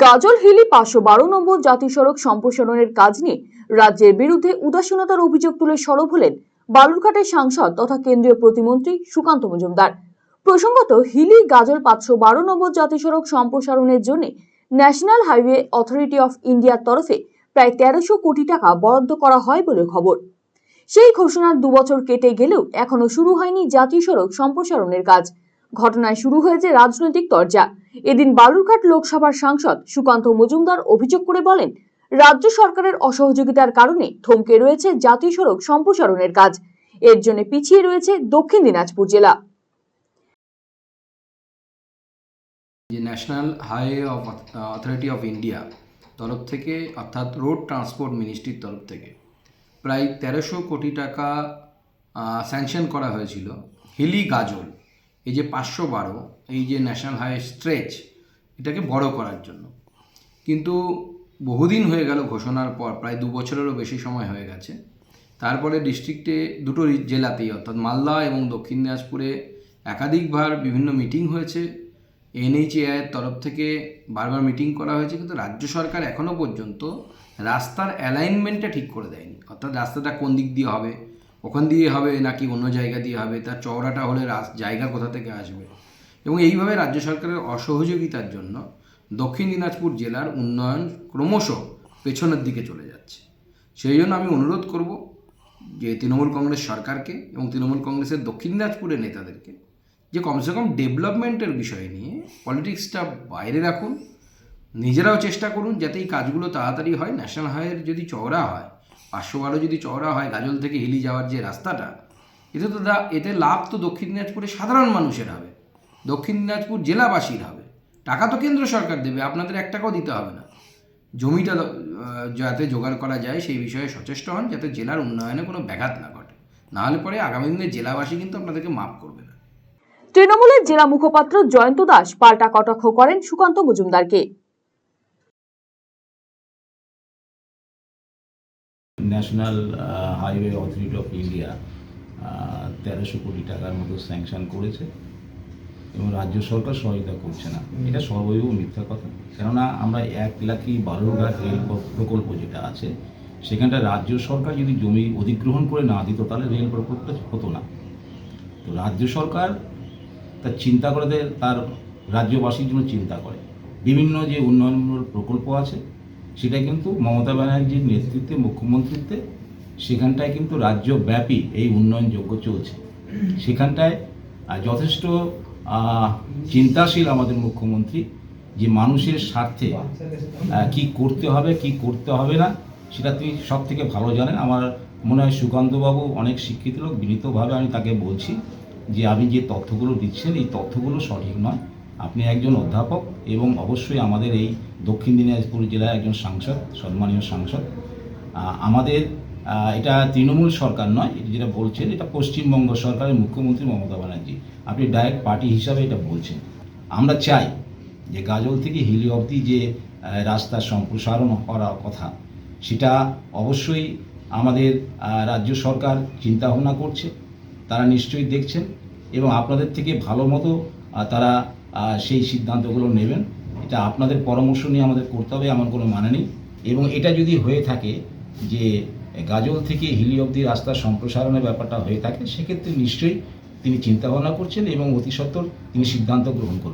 গাজল হিলি 512 নম্বর জাতীয় সড়ক সম্প্রসারণের কাজ নিয়ে রাজ্যের বিরুদ্ধে উদাসীনতার অভিযোগ তুলে সরব হলেন বালুরঘাটের সাংসদ তথা কেন্দ্রীয় প্রতিমন্ত্রী সুকান্ত মজুমদার। প্রসঙ্গত, হিলি গাজল 512 নম্বর জাতীয় সড়ক সম্প্রসারণের জন্য ন্যাশনাল হাইওয়ে অথরিটি অফ ইন্ডিয়ার তরফে প্রায় 1300 কোটি টাকা বরাদ্দ করা হয় বলে খবর। সেই ঘোষণার 2 বছর কেটে গেলেও এখনো শুরু হয়নি জাতীয় সড়ক সম্প্রসারণের কাজ। ঘটনায় শুরু হয়েছে রাজনৈতিক তরজা। এদিন বালুরঘাট লোকসভার সাংসদ সুকান্ত মজুমদার অভিযোগ করে বলেন, রাজ্য সরকারের অসহযোগিতার কারণে থমকে রয়েছে জাতীয় সড়ক সম্প্রসারণের কাজ। এর জন্য পিছিয়ে রয়েছে দক্ষিণ দিনাজপুর জেলা। National Highway Authority of India তরফ থেকে, অর্থাৎ রোড ট্রান্সপোর্ট মিনিস্ট্রির তরফ থেকে প্রায় 1300 কোটি টাকা স্যাংশন করা হয়েছিল হিলি গাজল, এই যে 512, এই যে ন্যাশনাল হাইওয়ে স্ট্রেচ, এটাকে বড় করার জন্য। কিন্তু বহুদিন হয়ে গেল ঘোষণার পর, প্রায় 2 বছরেরও বেশি সময় হয়ে গেছে। তারপরে ডিস্ট্রিক্টে দুটো জেলাতেই, অর্থাৎ মালদা এবং দক্ষিণ দিনাজপুরে একাধিকবার বিভিন্ন মিটিং হয়েছে। NHAIয়ের তরফ থেকে বারবার মিটিং করা হয়েছে, কিন্তু রাজ্য সরকার এখনও পর্যন্ত রাস্তার অ্যালাইনমেন্টটা ঠিক করে দেয়নি। অর্থাৎ রাস্তাটা কোন দিক দিয়ে হবে, ওখান দিয়ে হবে নাকি অন্য জায়গা দিয়ে হবে, তার চওড়াটা হলে জায়গা কোথা থেকে আসবে। এবং এইভাবে রাজ্য সরকারের অসহযোগিতার জন্য দক্ষিণ দিনাজপুর জেলার উন্নয়ন ক্রমশ পেছনের দিকে চলে যাচ্ছে। সেই জন্য আমি অনুরোধ করব যে তৃণমূল কংগ্রেস সরকারকে এবং তৃণমূল কংগ্রেসের দক্ষিণ দিনাজপুরের নেতাদেরকে, যে কমসে কম ডেভেলপমেন্টের বিষয় নিয়ে পলিটিক্সটা বাইরে রাখুন, নিজেরাও চেষ্টা করুন যাতে এই কাজগুলো তাড়াতাড়ি হয়। ন্যাশনাল হাইওয়ের যদি চওড়া হয়, 512 যদি চওড়া হয়, গাজল থেকে হিলি যাওয়ার যে রাস্তাটা, এতে লাভ তো দক্ষিণ দিনাজপুরের সাধারণ মানুষের হবে, দক্ষিণ দিনাজপুর জেলাবাসীর হবে। টাকা তো কেন্দ্র সরকার দেবে, আপনাদের 1 টাকাও দিতে হবে না। জমিটা যাতে জোগাড় করা যায় সেই বিষয়ে সচেষ্ট হন, যাতে জেলার উন্নয়নে কোনো ব্যাঘাত না ঘটে। নাহলে পরে আগামী দিনে জেলাবাসী কিন্তু আপনাদেরকে মাফ করবে না। তৃণমূলের জেলা মুখপাত্র জয়ন্ত দাস পাল্টা কটাক্ষ করেন সুকান্ত মজুমদারকে। National Highway Authority of India 1300 কোটি টাকার মতো স্যাংশন করেছে এবং রাজ্য সরকার সহায়তা করছে না। এটা সর্বৈব মিথ্যা কথা। কেননা আমরা 1 লাখি বালুরঘাট রেল প্রকল্প যেটা আছে, সেখানটা রাজ্য সরকার যদি জমি অধিগ্রহণ করে না দিত, তাহলে রেল প্রকল্পটা হতো না। তো রাজ্য সরকার তার চিন্তা করে দেয়, তার রাজ্যবাসীর জন্য চিন্তা করে। বিভিন্ন যে উন্নয়নমূলক প্রকল্প আছে, সেটা কিন্তু মমতা ব্যানার্জির নেতৃত্বে, মুখ্যমন্ত্রীত্বে, সেখানটায় কিন্তু রাজ্যব্যাপী এই উন্নয়নযোগ্য চলছে। সেখানটায় যথেষ্ট চিন্তাশীল আমাদের মুখ্যমন্ত্রী, যে মানুষের স্বার্থে কি করতে হবে কি করতে হবে না সেটা তিনি সব থেকে ভালো জানেন। আমার মনে হয় সুকান্তবাবু অনেক শিক্ষিত লোক, বিনীতভাবে আমি তাকে বলছি যে আপনি যে তথ্যগুলো দিচ্ছেন, এই তথ্যগুলো সঠিক নয়। আপনি একজন অধ্যাপক এবং অবশ্যই আমাদের এই দক্ষিণ দিনাজপুর জেলার একজন সাংসদ, সম্মানীয় সাংসদ। আমাদের এটা তৃণমূল সরকার নয়, যেটা বলছেন এটা পশ্চিমবঙ্গ সরকারের মুখ্যমন্ত্রী মমতা ব্যানার্জি। আপনি ডাইরেক্ট পার্টি হিসাবে এটা বলছেন। আমরা চাই যে গাজল থেকে হিলি অবধি যে রাস্তার সম্প্রসারণ করার কথা, সেটা অবশ্যই আমাদের রাজ্য সরকার চিন্তাভাবনা করছে, তারা নিশ্চয়ই দেখছেন এবং আপনাদের থেকে ভালো মতো তারা সেই সিদ্ধান্তগুলো নেবেন। এটা আপনাদের পরামর্শ নিয়ে আমাদের করতে হবে, এমন কোনো মানে নেই। এবং এটা যদি হয়ে থাকে যে গাজল থেকে হিলি অবধি রাস্তার সম্প্রসারণের ব্যাপারটা হয়ে থাকে, সেক্ষেত্রে নিশ্চয়ই তিনি চিন্তাভাবনা করছেন এবং অতি সত্বর তিনি সিদ্ধান্ত গ্রহণ করবেন।